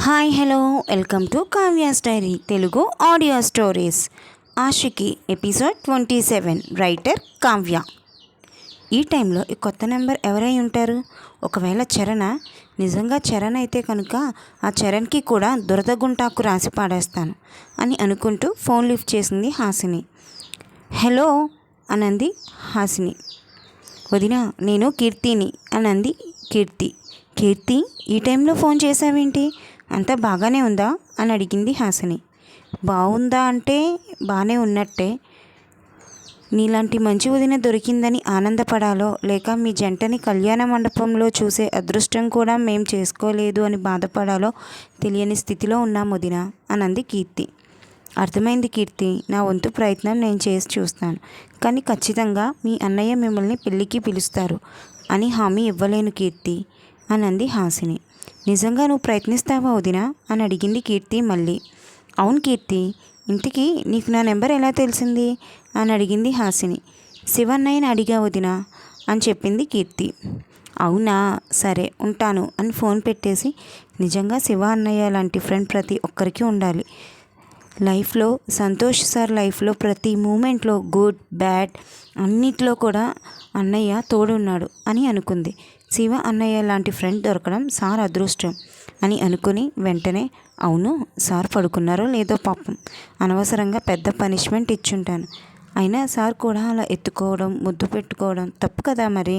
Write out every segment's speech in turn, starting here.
Hi hello welcome to Kavya's diary Telugu audio stories. Aashiqui episode 27. Writer Kavya. ఈ టైంలో ఈ కొత్త నెంబర్ ఎవరై ఉంటారు? ఒకవేళ చరణ్. నిజంగా చరణ్ అయితే కనుక ఆ చరణ్కి కూడా దురద గుంటాకు రాసి పాడేస్తాను అని అనుకుంటూ ఫోన్ లిఫ్ట్ చేసింది హాసిని. హలో అనంది హాసిని. వదిన, నేను కీర్తిని అనంది కీర్తి. కీర్తి, ఈ టైంలో ఫోన్ చేసావేంటి? అంతా బాగానే ఉందా అని అడిగింది హాసిని. బాగుందా అంటే బాగానే ఉన్నట్టే. నీలాంటి మంచి వదిన దొరికిందని ఆనందపడాలో, లేక మీ జంటని కళ్యాణ మండపంలో చూసే అదృష్టం కూడా మేం చేసుకోలేదు అని బాధపడాలో తెలియని స్థితిలో ఉన్నాం వదిన అనంది కీర్తి. అర్థమైంది కీర్తి, నా వంతు ప్రయత్నం నేను చేసి చూస్తాను, కానీ ఖచ్చితంగా మీ అన్నయ్య మిమ్మల్ని పెళ్ళికి పిలుస్తారు అని హామీ ఇవ్వలేను కీర్తి అనంది హాసిని. నిజంగా నువ్వు ప్రయత్నిస్తావా వదినా అని అడిగింది కీర్తి మళ్ళీ. అవును కీర్తి, ఇంటికి నీకు నా నెంబర్ ఎలా తెలిసింది అని అడిగింది హాసిని. శివన్నయ్యని అడిగా వదినా అని చెప్పింది కీర్తి. అవునా, సరే ఉంటాను అని ఫోన్ పెట్టేసి, నిజంగా శివ అన్నయ్య లాంటి ఫ్రెండ్ ప్రతి ఒక్కరికి ఉండాలి లైఫ్లో. సంతోష్ సార్ లైఫ్లో ప్రతి మూమెంట్లో గుడ్ బ్యాడ్ అన్నిట్లో కూడా అన్నయ్య తోడున్నాడు అని అనుకుంది. శివ అన్నయ్య లాంటి ఫ్రెండ్ దొరకడం సార్ అదృష్టం అని అనుకుని వెంటనే, అవును సార్ పడుకున్నారో లేదో పాపం, అనవసరంగా పెద్ద పనిష్మెంట్ ఇచ్చుంటాను. అయినా సార్ కూడా అలా ఎత్తుకోవడం ముద్దు పెట్టుకోవడం తప్పు కదా మరి.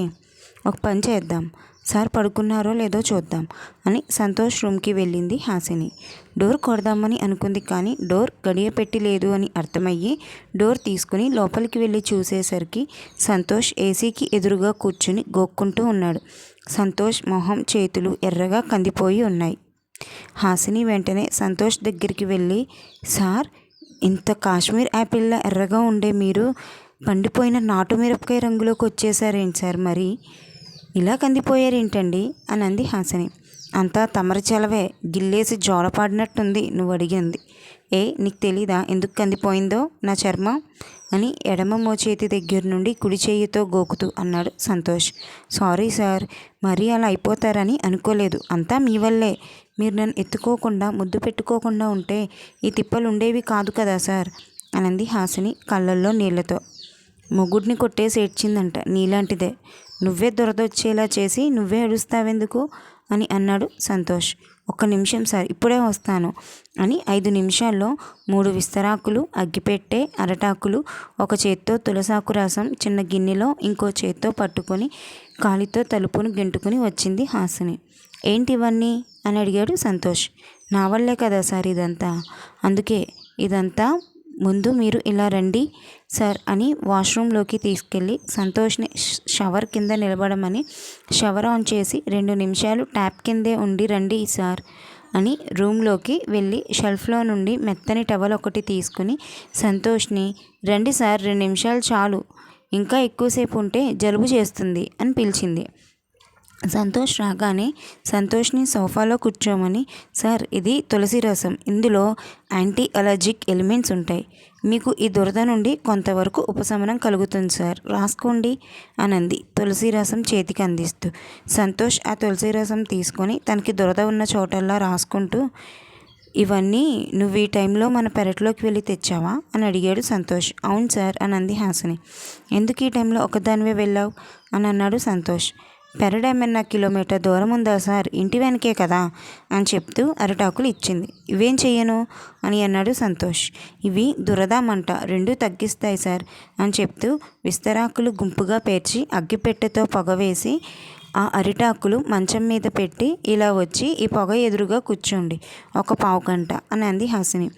ఒక పని చేద్దాం, సార్ పడుకున్నారో లేదో చూద్దాం అని సంతోష్ రూమ్కి వెళ్ళింది హాసిని. డోర్ కొడదామని అనుకుంది, కానీ డోర్ గడియ పెట్టి లేదు అని అర్థమయ్యి డోర్ తీసుకుని లోపలికి వెళ్ళి చూసేసరికి సంతోష్ ఏసీకి ఎదురుగా కూర్చుని గోక్కుంటూ ఉన్నాడు. సంతోష్ మొహం చేతులు ఎర్రగా కందిపోయి ఉన్నాయి. హాసిని వెంటనే సంతోష్ దగ్గరికి వెళ్ళి, సార్, ఇంత కాశ్మీర్ యాపిల్లా ఎర్రగా ఉండే మీరు పండిపోయిన నాటు మిరపకాయ రంగులోకి వచ్చేసారేంటి సార్, మరి ఇలా కందిపోయారేంటండి అని అంది హాసిని. అంతా తమరి చలవే, గిల్లేసి జోలపాడినట్టుంది నువ్వు అడిగింది. నీకు తెలీదా ఎందుకు కందిపోయిందో నా చర్మం అని ఎడమ మోచేతి దగ్గర నుండి కుడి చేయితో గోకుతూ అన్నాడు సంతోష్. సారీ సార్, మరీ అలా అయిపోతారని అనుకోలేదు, అంతా మీ వల్లే. మీరు నన్ను ఎత్తుకోకుండా ముద్దు పెట్టుకోకుండా ఉంటే ఈ తిప్పలు ఉండేవి కాదు కదా సార్ అనంది హాసిని కళ్ళల్లో నీళ్లతో. మొగుడిని కొట్టేసి ఏడ్చిందంట నీలాంటిదే, నువ్వే దొరదొచ్చేలా చేసి నువ్వే ఏడుస్తావెందుకు అని అన్నాడు సంతోష్. ఒక్క నిమిషం సార్, ఇప్పుడే వస్తాను అని 5 నిమిషాల్లో 3 విస్తరాకులు, అగ్గిపెట్టె, అరటాకులు, ఒక చేత్తో తులసాకు రసం చిన్న గిన్నెలో ఇంకో చేత్తో పట్టుకొని కాలితో తలుపును గెంటుకుని వచ్చింది హాసిని. ఏంటి ఇవన్నీ అని అడిగాడు సంతోష్. నా వల్లే కదా సార్ ఇదంతా, అందుకే ఇదంతా. ముందు మీరు ఇలా రండి సార్ అని వాష్రూమ్లోకి తీసుకెళ్ళి సంతోష్ని షవర్ కింద నిలబడమని షవర్ ఆన్ చేసి 2 నిమిషాలు ట్యాప్ కిందే ఉండి రండి సార్ అని రూమ్లోకి వెళ్ళి షెల్ఫ్లో నుండి మెత్తని టవల్ ఒకటి తీసుకుని సంతోష్ని, రండి సార్ 2 నిమిషాలు చాలు, ఇంకా ఎక్కువసేపు ఉంటే జలుబు చేస్తుంది అని పిలిచింది. సంతోష్ రాగానే సంతోష్ని సోఫాలో కూర్చోమని, సార్ ఇది తులసి రసం, ఇందులో యాంటీ అలర్జిక్ ఎలిమెంట్స్ ఉంటాయి, మీకు ఈ దురద నుండి కొంతవరకు ఉపశమనం కలుగుతుంది సార్, రాసుకోండి అనంది తులసి రసం చేతికి అందిస్తూ. సంతోష్ ఆ తులసి రసం తీసుకొని తనకి దురద ఉన్న చోటల్లా రాసుకుంటూ, ఇవన్నీ నువ్వు ఈ టైంలో మన పెరట్లోకి వెళ్ళి తెచ్చావా అని అడిగాడు సంతోష్. అవును సార్ అనంది హాసిని. ఎందుకు ఈ టైంలో ఒకదానివే వెళ్ళావు అని అన్నాడు సంతోష్. పెరడేమన్నా కిలోమీటర్ దూరం ఉందా సార్, ఇంటి వెనకే కదా అని చెప్తూ అరటాకులు ఇచ్చింది. ఇవేం చెయ్యను అని అన్నాడు సంతోష్. ఇవి దురద మంట రెండూ తగ్గిస్తాయి సార్ అని చెప్తూ విస్తరాకులు గుంపుగా పేర్చి అగ్గిపెట్టెతో పొగ వేసి ఆ అరిటాకులు మంచం మీద పెట్టి, ఇలా వచ్చి ఈ పొగ ఎదురుగా కూర్చోండి ఒక 1/2 గంట అని అంది హాసిని.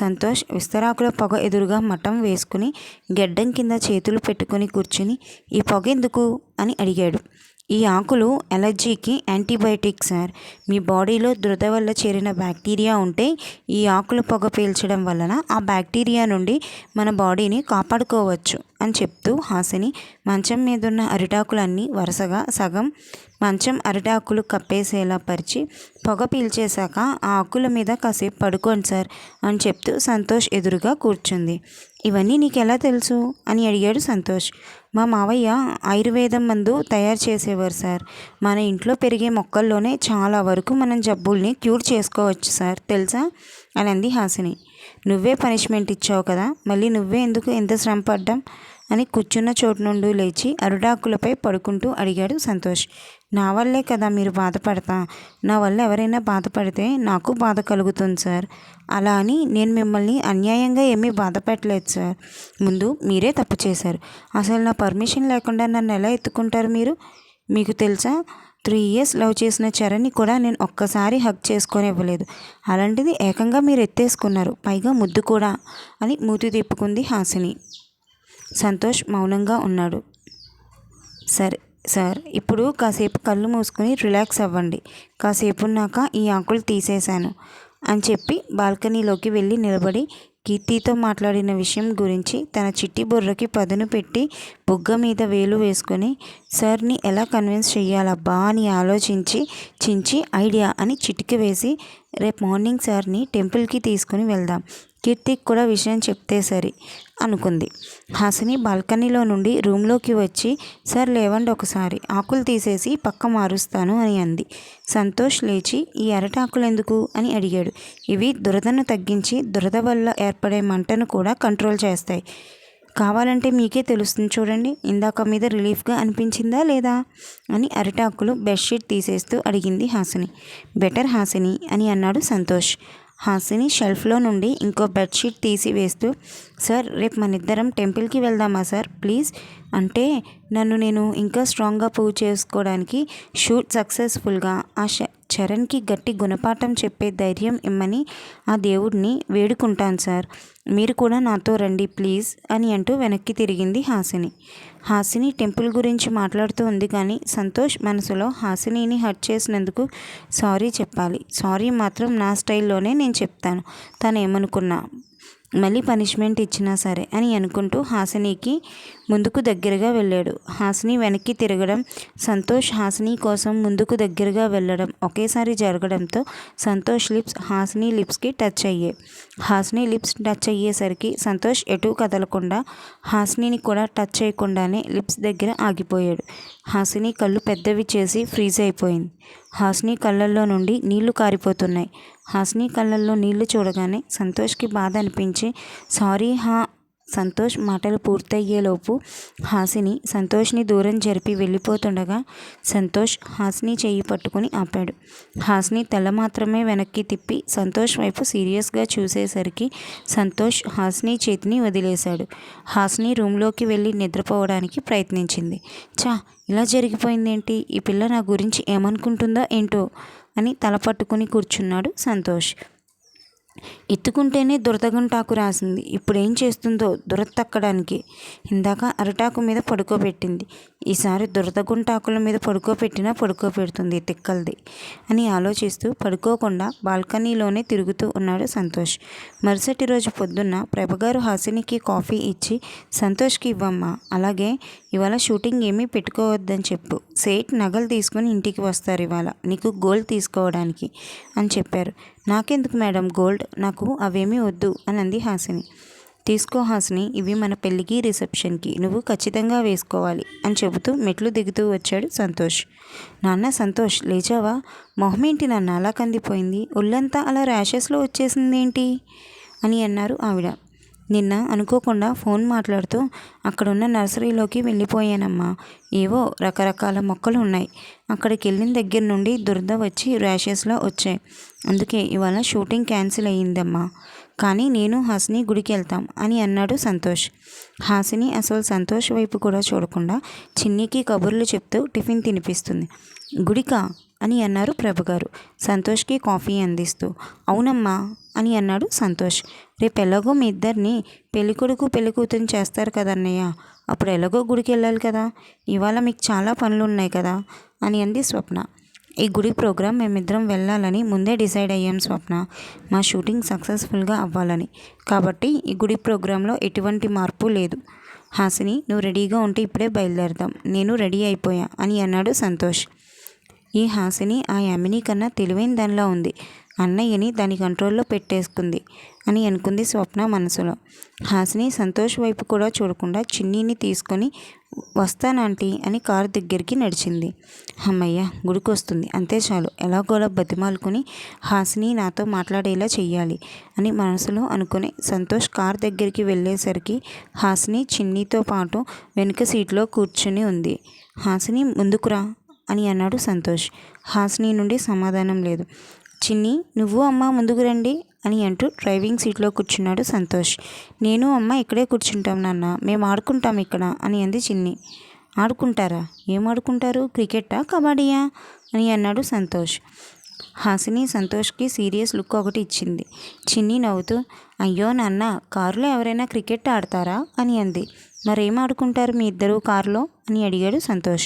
సంతోష్ విస్తరాకుల పొగ ఎదురుగా మఠం వేసుకుని గెడ్డం కింద చేతులు పెట్టుకుని కూర్చుని, ఈ పొగ ఎందుకు అని అడిగాడు. ఈ ఆకులు ఎలర్జీకి యాంటీబయాటిక్ సార్, మీ బాడీలో దురద వల్ల చేరిన బ్యాక్టీరియా ఉంటే ఈ ఆకులు పొగ పీల్చడం వలన ఆ బ్యాక్టీరియా నుండి మన బాడీని కాపాడుకోవచ్చు అని చెప్తూ హాసిని మంచం మీదున్న అరిటాకులన్నీ వరుసగా సగం మంచం అరిటాకులు కప్పేసేలా పరిచి, పొగ పీల్చేశాక ఆ ఆకుల మీద కాసేపు పడుకోండి సార్ అని చెప్తూ సంతోష్ ఎదురుగా కూర్చుంది. ఇవన్నీ నీకెలా తెలుసు అని అడిగాడు సంతోష్. మా మావయ్య ఆయుర్వేదం మందు తయారు చేసేవారు సార్. మన ఇంట్లో పెరిగే మొక్కల్లోనే చాలా వరకు మనం జబ్బుల్ని క్యూర్ చేసుకోవచ్చు సార్, తెలుసా అని అంది హాసిని. నువ్వే పనిష్మెంట్ ఇచ్చావు కదా, మళ్ళీ నువ్వే ఎందుకు ఎంత శ్రమ పడ్డాం అని కూర్చున్న చోటు నుండి లేచి అరుడాకులపై పడుకుంటూ అడిగాడు సంతోష్. నా వల్లే కదా మీరు బాధపడతా, నా వల్ల ఎవరైనా బాధపడితే నాకు బాధ కలుగుతుంది సార్. అలా అని నేను మిమ్మల్ని అన్యాయంగా ఏమీ బాధ పెట్టలేదు సార్. ముందు మీరే తప్పు చేశారు. అసలు నా పర్మిషన్ లేకుండా నన్ను ఎలా ఎత్తుకుంటారు మీరు? మీకు తెలుసా, 3 years లవ్ చేసిన చరణ్ని కూడా నేను ఒక్కసారి హగ్ చేసుకొని ఇవ్వలేదు. అలాంటిది ఏకంగా మీరు ఎత్తేసుకున్నారు, పైగా ముద్దు కూడా అని మూతి తిప్పుకుంది హాసిని. సంతోష్ మౌనంగా ఉన్నాడు. సరే సార్, ఇప్పుడు కాసేపు కళ్ళు మూసుకొని రిలాక్స్ అవ్వండి. కాసేపు ఉన్నాక ఈ ఆకులు తీసేశాను అని చెప్పి బాల్కనీలోకి వెళ్ళి నిలబడి కీర్తితో మాట్లాడిన విషయం గురించి తన చిట్టి బుర్రకి పదును పెట్టి బుగ్గ మీద వేలు వేసుకొని సార్ని ఎలా కన్విన్స్ చెయ్యాలబ్బా అని ఆలోచించి చించి ఐడియా అని చిటికి వేసి రేపు మార్నింగ్ సార్ని టెంపుల్కి తీసుకుని వెళ్దాం, కీర్తికి కూడా విషయం చెప్తే సరి అనుకుంది. హాసిని బాల్కనీలో నుండి రూమ్లోకి వచ్చి సార్ లేవండి, ఒకసారి ఆకులు తీసేసి పక్క మారుస్తాను అని అంది. సంతోష్ లేచి ఈ అరటాకులు ఎందుకు అని అడిగాడు. ఇవి దురదను తగ్గించి దురద వల్ల ఏర్పడే మంటను కూడా కంట్రోల్ చేస్తాయి. కావాలంటే మీకే తెలుస్తుంది చూడండి, ఇందాక మీద రిలీఫ్గా అనిపించిందా లేదా అని అరటాకులు బెడ్షీట్ తీసేస్తూ అడిగింది హాసిని. బెటర్ హాసిని అని అన్నాడు సంతోష్. హాసిని షెల్ఫ్లో నుండి ఇంకో బెడ్షీట్ తీసి వేస్తూ సార్ రేపు మనిద్దరం టెంపుల్కి వెళ్దామా సార్ ప్లీజ్, అంటే నన్ను నేను ఇంకా స్ట్రాంగ్గా ప్రూవ్ చేసుకోవడానికి షూట్ సక్సెస్ఫుల్గా ఆ చరణ్కి గట్టి గుణపాఠం చెప్పే ధైర్యం ఇమ్మని ఆ దేవుడిని వేడుకుంటాను సార్, మీరు కూడా నాతో రండి ప్లీజ్ అని అంటూ వెనక్కి తిరిగింది హాసిని. హాసిని టెంపుల్ గురించి మాట్లాడుతూ ఉంది కానీ సంతోష్ మనసులో హాసినిని హర్ట్ చేసినందుకు సారీ చెప్పాలి, సారీ మాత్రం నా స్టైల్లోనే నేను చెప్తాను, తను ఏమనుకున్నా మళ్ళీ పనిష్మెంట్ ఇచ్చినా సరే అని అనుకుంటూ హాసినికి ముందుకు దగ్గరగా వెళ్ళాడు. హాసిని వెనక్కి తిరగడం, సంతోష్ హాసిని కోసం ముందుకు దగ్గరగా వెళ్ళడం ఒకేసారి జరగడంతో సంతోష్ లిప్స్ హాసిని లిప్స్కి టచ్ అయ్యాయి. హాసిని లిప్స్ టచ్ అయ్యేసరికి సంతోష్ ఎటూ కదలకుండా హాసినిని కూడా టచ్ చేయకుండానే లిప్స్ దగ్గర ఆగిపోయాడు. హాసిని కళ్ళు పెద్దవి చేసి ఫ్రీజ్ అయిపోయింది. హాసిని కళ్ళల్లో నుండి నీళ్లు కారిపోతున్నాయి. హాసిని కళ్ళల్లో నీళ్లు చూడగానే సంతోష్కి బాధ అనిపించి సారీ సంతోష్ మాటలు పూర్తయ్యేలోపు హాసిని సంతోష్ని దూరం జరిపి వెళ్ళిపోతుండగా సంతోష్ హాసిని చెయ్యి పట్టుకుని ఆపాడు. హాసిని తల మాత్రమే వెనక్కి తిప్పి సంతోష్ వైపు సీరియస్గా చూసేసరికి సంతోష్ హాసిని చేతిని వదిలేశాడు. హాసిని రూమ్లోకి వెళ్ళి నిద్రపోవడానికి ప్రయత్నించింది. ఇలా జరిగిపోయిందేంటి, ఈ పిల్ల నా గురించి ఏమనుకుంటుందో ఏంటో అని తల పట్టుకుని కూర్చున్నాడు సంతోష్. ఎత్తుకుంటేనే దురదగుంటాకు రాసింది, ఇప్పుడు ఏం చేస్తుందో దురద తక్కడానికి. ఇందాక అరటాకు మీద పడుకోబెట్టింది, ఈసారి దురదగుంటాకుల మీద పడుకోబెట్టినా పడుకోబెడుతుంది తిక్కల్ది అని ఆలోచిస్తూ పడుకోకుండా బాల్కనీలోనే తిరుగుతూ ఉన్నాడు సంతోష్. మరుసటి రోజు పొద్దున్న ప్రభగారు హాసినికి కాఫీ ఇచ్చి సంతోష్కి ఇవ్వమ్మా, అలాగే ఇవాళ షూటింగ్ ఏమీ పెట్టుకోవద్దని చెప్పు, సేట్ నగలు తీసుకుని ఇంటికి వస్తారు ఇవాళ నీకు గోల్డ్ తీసుకోవడానికి అని చెప్పారు. నాకెందుకు మేడం గోల్డ్, నాకు అవేమీ వద్దు అని అంది హాసిని. తీసుకో హాసిని, ఇవి మన పెళ్ళికి రిసెప్షన్కి నువ్వు ఖచ్చితంగా వేసుకోవాలి అని చెబుతూ మెట్లు దిగుతూ వచ్చాడు సంతోష్. నాన్న సంతోష్ లేచావా, మొహమేంటి నాన్న అలా కందిపోయింది, ఒళ్ళంతా అలా ర్యాషెస్లో వచ్చేసిందేంటి అని అన్నారు ఆవిడ. నిన్న అనుకోకుండా ఫోన్ మాట్లాడుతూ అక్కడున్న నర్సరీలోకి వెళ్ళిపోయానమ్మా, ఏవో రకరకాల మొక్కలు ఉన్నాయి, అక్కడికి వెళ్ళిన దగ్గర నుండి దురద వచ్చి ర్యాషెస్లో వచ్చాయి, అందుకే ఇవాళ షూటింగ్ క్యాన్సిల్ అయ్యిందమ్మా, కానీ నేను హాసిని గుడికి వెళ్తాం అని అన్నాడు సంతోష్. హాసిని అసలు సంతోష్ వైపు కూడా చూడకుండా చిన్నికి కబుర్లు చెప్తూ టిఫిన్ తినిపిస్తుంది. గుడికా అని అన్నారు ప్రభగారు సంతోష్కి కాఫీ అందిస్తూ. అవునమ్మా అని అన్నాడు సంతోష్. రేపు ఎలాగో మీ ఇద్దరిని పెళ్ళికొడుకు పెళ్ళికూతురిని చేస్తారు కదన్నయ్య, అప్పుడు ఎలాగో గుడికి వెళ్ళాలి కదా, ఇవాళ మీకు చాలా పనులు ఉన్నాయి కదా అని అంది స్వప్న. ఈ గుడి ప్రోగ్రాం మేమిద్దరం వెళ్ళాలని ముందే డిసైడ్ అయ్యాం స్వప్న, మా షూటింగ్ సక్సెస్ఫుల్గా అవ్వాలని, కాబట్టి ఈ గుడి ప్రోగ్రాంలో ఎటువంటి మార్పు లేదు. హాసిని నువ్వు రెడీగా ఉంటే ఇప్పుడే బయలుదేరదాం, నేను రెడీ అయిపోయా అని అన్నాడు సంతోష్. ఈ హాసిని ఆ యామిని కన్నా తెలివైన దానిలా ఉంది. అన్నయ్యని దాని కంట్రోల్లో పెట్టేసుకుంది అని అనుకుంది స్వప్న మనసులో. హాసిని సంతోష్ వైపు కూడా చూడకుండా చిన్నీని తీసుకొని వస్తానంటీ అని కారు దగ్గరికి నడిచింది. అమ్మయ్య, గుడికొస్తుంది, అంతే చాలు, ఎలాగోలా బతిమాలుకొని హాసిని నాతో మాట్లాడేలా చెయ్యాలి అని మనసులో అనుకుని సంతోష్ కార్ దగ్గరికి వెళ్ళేసరికి హాసిని చిన్నీతో పాటు వెనుక సీట్లో కూర్చుని ఉంది. హాసిని, ముందుకురా అని అన్నాడు సంతోష్. హాసిని నుండి సమాధానం లేదు. చిన్ని, నువ్వు అమ్మ ముందుకు రండి అని అంటూ డ్రైవింగ్ సీట్లో కూర్చున్నాడు సంతోష్. నేను అమ్మ ఇక్కడే కూర్చుంటాం నాన్న, మేము ఆడుకుంటాం ఇక్కడ అని అంది చిన్ని. ఆడుకుంటారా? ఏం ఆడుకుంటారు? క్రికెటా, కబడ్డీయా అని అన్నాడు సంతోష్. హాసిని సంతోష్కి సీరియస్ లుక్ ఒకటి ఇచ్చింది. చిన్ని నవ్వుతూ, అయ్యో నాన్న, కారులో ఎవరైనా క్రికెట్ ఆడతారా అని అంది. మరేం ఆడుకుంటారు మీ ఇద్దరు కారులో అని అడిగాడు సంతోష్.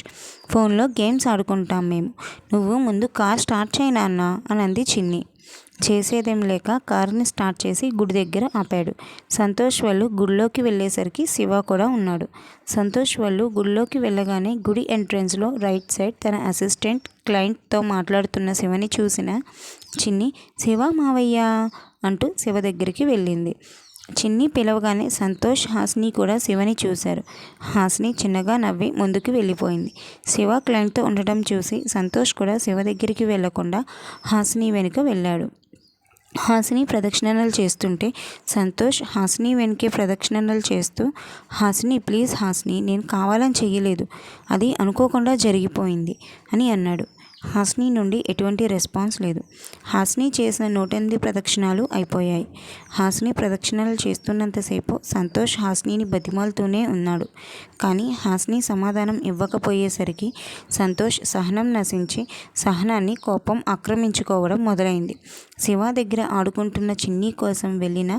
ఫోన్లో గేమ్స్ ఆడుకుంటాం మేము, నువ్వు ముందు కార్ స్టార్ట్ చేయి నాన్న అని అంది చిన్ని. చేసేదేం లేక కారుని స్టార్ట్ చేసి గుడి దగ్గర ఆపాడు. సంతోష్ వాళ్ళు గుడిలోకి వెళ్ళేసరికి శివ కూడా ఉన్నాడు. సంతోష్ వాళ్ళు గుడిలోకి వెళ్ళగానే గుడి ఎంట్రన్స్లో రైట్ సైడ్ తన అసిస్టెంట్ క్లయింట్తో మాట్లాడుతున్న శివని చూసిన చిన్ని, శివ మావయ్య అంటూ శివ దగ్గరికి వెళ్ళింది. చిన్ని పిలవగానే సంతోష్, హాసిని కూడా శివని చూశారు. హాసిని చిన్నగా నవ్వి ముందుకు వెళ్ళిపోయింది. శివ క్లయింట్తో ఉండటం చూసి సంతోష్ కూడా శివ దగ్గరికి వెళ్లకుండా హాసిని వెనుక వెళ్ళాడు. హాసిని ప్రదక్షిణలు చేస్తుంటే సంతోష్ హాసిని వెనకే ప్రదక్షిణలు చేస్తూ, హాసిని ప్లీజ్ హాసిని, నేను కావాలని చెయ్యలేదు, అది అనుకోకుండా జరిగిపోయింది అని అన్నాడు. హాసిని నుండి ఎటువంటి రెస్పాన్స్ లేదు. హాసిని చేసిన 108 ప్రదక్షిణాలు అయిపోయాయి. హాసిని ప్రదక్షిణలు చేస్తున్నంతసేపు సంతోష్ హాసినిని బతిమాలుతూనే ఉన్నాడు. కానీ హాసిని సమాధానం ఇవ్వకపోయేసరికి సంతోష్ సహనం నశించి సహనాన్ని కోపం ఆక్రమించుకోవడం మొదలైంది. శివ దగ్గర ఆడుకుంటున్న చిన్ని కోసం వెళ్ళిన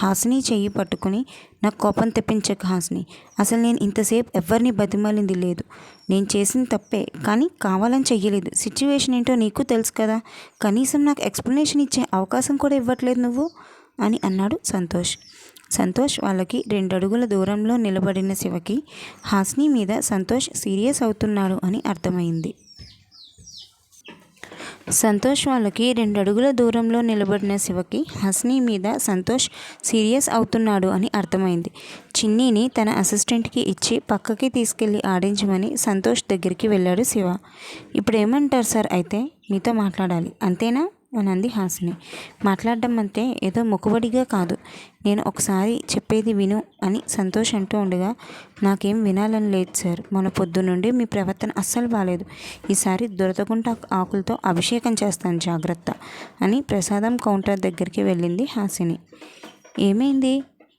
హాసిని చెయ్యి పట్టుకుని, నాకు కోపం తెప్పించక హాసిని, అసలు నేను ఇంతసేపు ఎవరిని బతిమాలింది లేదు, నేను చేసిన తప్పే, కానీ కావాలని చెయ్యలేదు. సిచ్యువేషన్ ఏంటో నీకు తెలుసు కదా, కనీసం నాకు ఎక్స్ప్లెనేషన్ ఇచ్చే అవకాశం కూడా ఇవ్వట్లేదు నువ్వు అని అన్నాడు సంతోష్. సంతోష్ వాళ్ళకి 2 అడుగుల దూరంలో నిలబడిన శివకి హాసిని మీద సంతోష్ సీరియస్ అవుతున్నాడు అని అర్థమైంది. సంతోష్ వాళ్ళకి 2 అడుగుల దూరంలో నిలబడిన శివకి హాసిని మీద సంతోష్ సీరియస్ అవుతున్నాడు అని అర్థమైంది. చిన్నీని తన అసిస్టెంట్కి ఇచ్చి పక్కకి తీసుకెళ్ళి ఆడించమని సంతోష్ దగ్గరికి వెళ్ళాడు శివ. ఇప్పుడు ఏమంటారు సార్, అయితే మీతో మాట్లాడాలి అంతేనా అని అంది హాసిని. మాట్లాడడం అంటే ఏదో మొక్కుబడిగా కాదు, నేను ఒకసారి చెప్పేది విను అని సంతోష్ అంటూ ఉండగా, నాకేం వినాలని లేదు సార్, మన పొద్దు నుండి మీ ప్రవర్తన అస్సలు బాలేదు, ఈసారి దురదగుంట ఆకులతో అభిషేకం చేస్తాను జాగ్రత్త అని ప్రసాదం కౌంటర్ దగ్గరికి వెళ్ళింది హాసిని. ఏమైంది?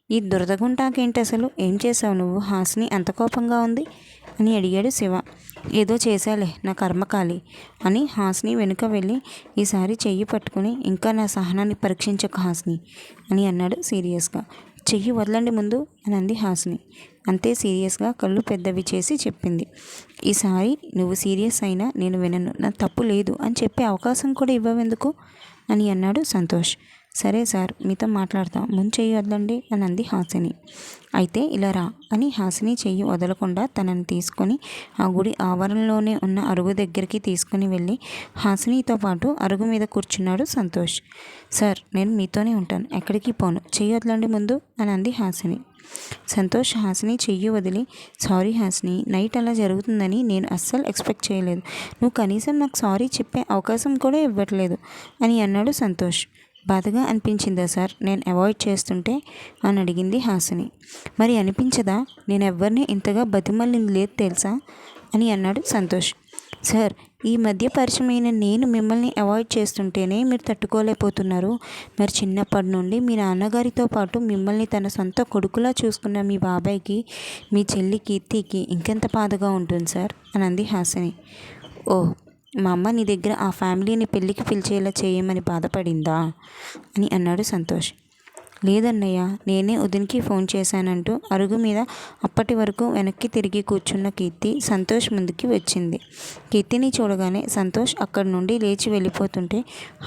ఈ దురదగుంటాకేంటి అసలు, ఏం చేసావు నువ్వు హాసిని అంత కోపంగా ఉంది అని అడిగాడు శివ. ఏదో చేశాలే, నా కర్మకాలి అని హాసిని వెనుక వెళ్ళి ఈసారి చెయ్యి పట్టుకుని, ఇంకా నా సహనాన్ని పరీక్షించక హాసిని అని అన్నాడు సీరియస్గా. చెయ్యి వదలండి ముందు అని అంది హాసిని. అంతే సీరియస్గా కళ్ళు పెద్దవి చేసి చెప్పింది. ఈసారి నువ్వు సీరియస్ అయినా నేను వినను, నా తప్పు లేదు అని చెప్పే అవకాశం కూడా ఇవ్వవెందుకు అని అన్నాడు సంతోష్. సరే సార్, మీతో మాట్లాడతాం, ముందు చెయ్యి వదలండి అని అంది హాసిని. అయితే ఇలా రా అని హాసిని చెయ్యి వదలకుండా తనని తీసుకొని ఆ గుడి ఆవరణలోనే ఉన్న అరుగు దగ్గరికి తీసుకుని వెళ్ళి హాసినితో పాటు అరుగు మీద కూర్చున్నాడు సంతోష్. సార్, నేను మీతోనే ఉంటాను, ఎక్కడికి పోను, చెయ్యి వదలండి ముందు అని అంది హాసిని. సంతోష్ హాసిని చెయ్యి వదిలి, సారీ హాసిని, నైట్ అలా జరుగుతుందని నేను అస్సలు ఎక్స్పెక్ట్ చేయలేదు, నువ్వు కనీసం నాకు సారీ చెప్పే అవకాశం కూడా ఇవ్వట్లేదు అని అన్నాడు సంతోష్. బాధగా అనిపించిందా సార్ నేను అవాయిడ్ చేస్తుంటే అని అడిగింది హాసిని. మరి అనిపించదా, నేను ఎవరిని ఇంతగా బతిమల్లింది లేదు తెలుసా అని అన్నాడు సంతోష్. సార్, ఈ మధ్య పరిచయమైన నేను మిమ్మల్ని అవాయిడ్ చేస్తుంటేనే మీరు తట్టుకోలేకపోతున్నారు, మరి చిన్నప్పటి నుండి మీ నాన్నగారితో పాటు మిమ్మల్ని తన సొంత కొడుకులా చూసుకున్న మీ బాబాయ్కి, మీ చెల్లి కీర్తికి ఇంకెంత బాధగా ఉంటుంది సార్ అని అంది హాసిని. ఓ, మా అమ్మ నీ దగ్గర ఆ ఫ్యామిలీని పెళ్ళికి పిలిచేలా చేయమని బాధపడిందా అని అన్నాడు సంతోష్. లేదన్నయ్య, నేనే ఉదయన్కి ఫోన్ చేశానంటూ అరుగు మీద అప్పటి వరకు వెనక్కి తిరిగి కూర్చున్న కీర్తి సంతోష్ ముందుకి వచ్చింది. కీర్తిని చూడగానే సంతోష్ అక్కడి నుండి లేచి వెళ్ళిపోతుంటే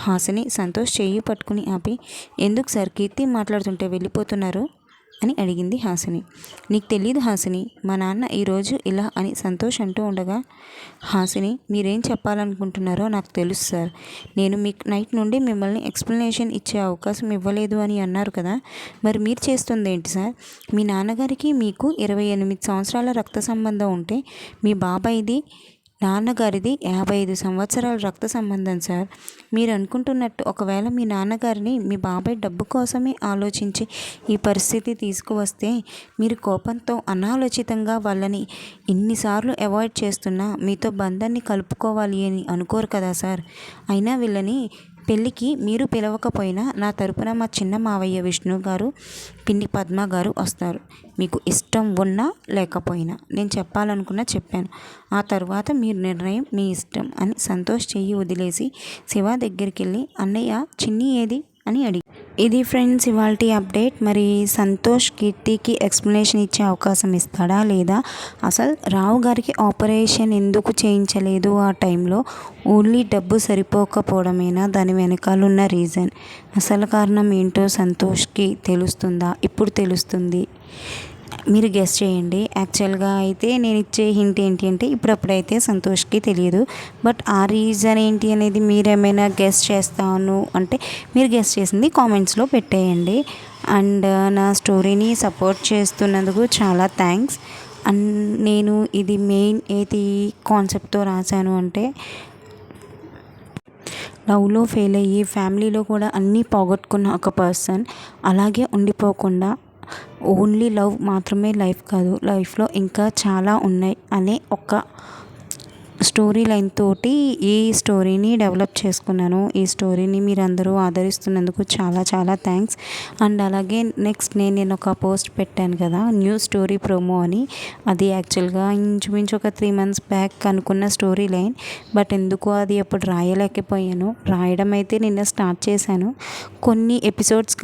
హాసిని సంతోష్ చెయ్యి పట్టుకుని ఆపి, ఎందుకు సార్ కీర్తి మాట్లాడుతుంటే వెళ్ళిపోతున్నారు అని అడిగింది హాసిని. నీకు తెలీదు హాసిని, మా నాన్న ఈరోజు ఇలా అని సంతోష్ అంటూ ఉండగా, హాసిని మీరేం చెప్పాలనుకుంటున్నారో నాకు తెలుసు సార్. నేను మీకు నైట్ నుండి మిమ్మల్ని ఎక్స్ప్లెనేషన్ ఇచ్చే అవకాశం ఇవ్వలేదు అని అన్నారు కదా, మరి మీరు చేస్తుంది ఏంటి సార్? మీ నాన్నగారికి మీకు 28 సంవత్సరాల రక్త సంబంధం ఉంటే మీ బాబాయిది నాన్నగారిది 55 సంవత్సరాల రక్త సంబంధం సార్. మీరు అనుకుంటున్నట్టు ఒకవేళ మీ నాన్నగారిని మీ బాబాయ్ డబ్బు కోసమే ఆలోచించి ఈ పరిస్థితి తీసుకువస్తే మీరు కోపంతో అనాలోచితంగా వాళ్ళని ఎన్నిసార్లు అవాయిడ్ చేస్తున్నా మీతో బంధాన్ని కలుపుకోవాలి అని అనుకోరు కదా సార్. అయినా వీళ్ళని పెళ్ళికి మీరు పిలవకపోయినా నా తరపున మా చిన్న మావయ్య విష్ణు గారు, పిన్ని పద్మ గారు వస్తారు. మీకు ఇష్టం ఉన్నా లేకపోయినా నేను చెప్పాలనుకున్నా చెప్పాను. ఆ తర్వాత మీరు నిర్ణయం మీ ఇష్టం అని సంతోష్ చెయ్యి వదిలేసి శివ దగ్గరికి వెళ్ళి అన్నయ్య చిన్ని ఏది అని అడిగి. ఇది ఫ్రెండ్స్ ఇవాల్టి అప్డేట్. మరి సంతోష్ కీర్తికి ఎక్స్ప్లెనేషన్ ఇచ్చే అవకాశం ఇస్తాడా లేదా? అసలు రావు గారికి ఆపరేషన్ ఎందుకు చేయించలేదు ఆ టైంలో? ఓన్లీ డబ్బు సరిపోకపోవడమేనా దాని వెనకాల ఉన్న రీజన్? అసలు కారణం ఏంటో సంతోష్కి తెలుస్తుందా? ఇప్పుడు తెలుస్తుంది. మీరు గెస్ చేయండి. యాక్చువల్గా అయితే నేను ఇచ్చే హింట్ ఏంటి అంటే ఇప్పుడప్పుడైతే సంతోష్కి తెలియదు. బట్ ఆ రీజన్ ఏంటి అనేది మీరేమైనా గెస్ చేస్తాను అంటే మీరు గెస్ చేసింది కామెంట్స్లో పెట్టేయండి. అండ్ నా స్టోరీని సపోర్ట్ చేస్తున్నందుకు చాలా థ్యాంక్స్. అండ్ నేను ఇది మెయిన్ ఏది కాన్సెప్ట్తో రాశాను అంటే లవ్లో ఫెయిల్ అయ్యి ఫ్యామిలీలో కూడా అన్నీ పోగొట్టుకున్న ఒక పర్సన్ అలాగే ఉండిపోకుండా ఓన్లీ లవ్ మాత్రమే లైఫ్ కాదు, లైఫ్లో ఇంకా చాలా ఉన్నాయి అనే ఒక స్టోరీ లైన్ తోటి ఈ స్టోరీని డెవలప్ చేసుకున్నాను. ఈ స్టోరీని మీరు అందరూ ఆదరిస్తున్నందుకు చాలా చాలా థ్యాంక్స్. అండ్ అలాగే నెక్స్ట్ నేను ఒక పోస్ట్ పెట్టాను కదా న్యూ స్టోరీ ప్రోమో అని. అది యాక్చువల్గా ఇంచుమించు ఒక 3 months బ్యాక్ అనుకున్న స్టోరీ లైన్. బట్ ఎందుకో అది అప్పుడు రాయలేకపోయాను. రాయడం అయితే నిన్న స్టార్ట్ చేశాను. కొన్ని ఎపిసోడ్స్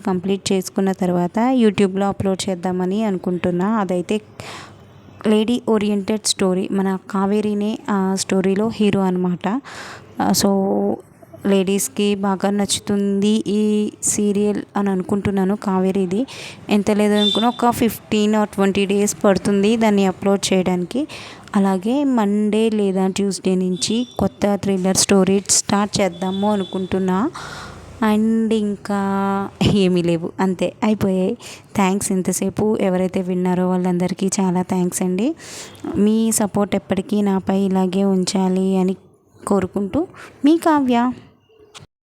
కంప్లీట్ చేసుకున్న తర్వాత యూట్యూబ్లో అప్లోడ్ చేద్దామని అనుకుంటున్నా. అదైతే లేడీ ఓరియంటెడ్ స్టోరీ. మన కావేరీనే ఆ స్టోరీలో హీరో అనమాట. సో లేడీస్కి బాగా నచ్చుతుంది ఈ సీరియల్ అని అనుకుంటున్నాను. కావేరీది ఎంత లేదనుకున్నా ఒక 15 or 20 days పడుతుంది దాన్ని అప్లోడ్ చేయడానికి. అలాగే మండే లేదా ట్యూస్డే నుంచి కొత్త థ్రిల్లర్ స్టోరీ స్టార్ట్ చేద్దాము అనుకుంటున్నా. అండ్ ఇంకా ఏమీ లేవు, అంతే అయిపోయాయి. థ్యాంక్స్ ఇంతసేపు ఎవరైతే విన్నారో వాళ్ళందరికీ చాలా థ్యాంక్స్ అండి. మీ సపోర్ట్ ఎప్పటికీ నాపై ఇలాగే ఉంచాలి అని కోరుకుంటూ మీ కావ్య.